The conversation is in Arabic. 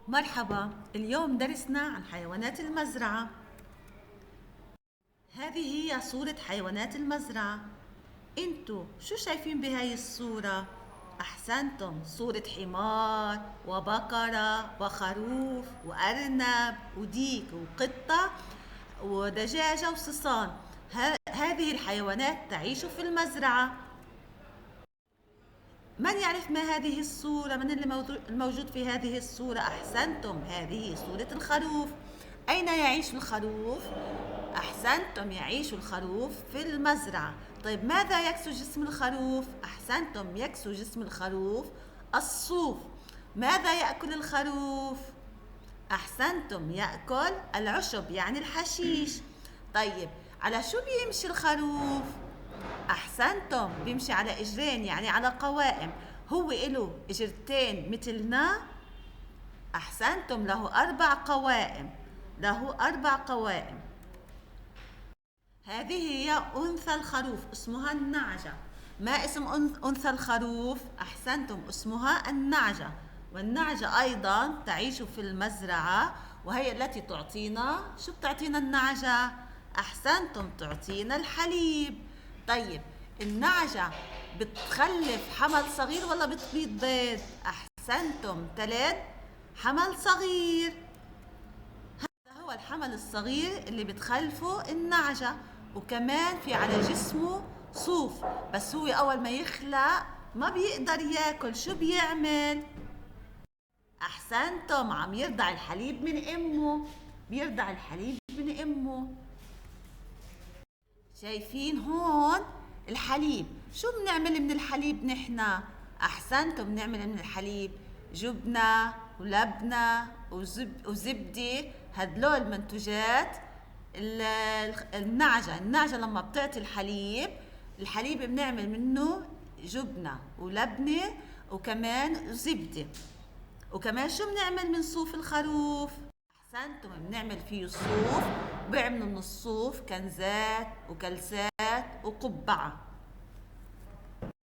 مرحبا، اليوم درسنا عن حيوانات المزرعة. هذه هي صورة حيوانات المزرعة. انتوا شو شايفين بهاي الصورة؟ أحسنتم، صورة حمار وبقرة وخروف وأرنب وديك وقطة ودجاجة وصصان. هذه الحيوانات تعيش في المزرعة. من يعرف ما هذه الصورة؟ من الموجود في هذه الصورة؟ أحسنتم، هذه صورة الخروف. أين يعيش الخروف؟ أحسنتم، يعيش الخروف في المزرعة. طيب ماذا يكسو جسم الخروف؟ أحسنتم، يكسو جسم الخروف الصوف. ماذا يأكل الخروف؟ أحسنتم، يأكل العشب يعني الحشيش. طيب على شو بيمشي الخروف؟ أحسنتم، بيمشي على إجرين يعني على قوائم. هو إله إجرتين مثلنا؟ أحسنتم، له 4 قوائم. له 4 قوائم. هذه هي أنثى الخروف، اسمها النعجة. ما اسم أنثى الخروف؟ أحسنتم، اسمها النعجة. والنعجة أيضا تعيش في المزرعة، وهي التي تعطينا، شو بتعطينا النعجة؟ أحسنتم، تعطينا الحليب. طيب النعجة بتخلف حمل صغير ولا بتبيض بيض؟ أحسنتم، تلد حمل صغير. هو الحمل الصغير اللي بتخلفه النعجة. وكمان في على جسمه صوف، بس هو أول ما يخلق ما بيقدر ياكل. شو بيعمل؟ أحسنتم، عم يرضع الحليب من أمه. بيرضع الحليب من أمه. شايفين هون الحليب؟ شو بنعمل من الحليب نحنا؟ أحسنتم، بنعمل من الحليب جبنة ولبنة وزبدة. هدول منتوجات النعجة لما بتعطي الحليب بنعمل منه جبنة ولبنة وكمان زبدة. وكمان شو بنعمل من صوف الخروف؟ أحسنتم، بنعمل فيه صوف. بيعملوا من الصوف كنزات وكلسات وقبعة.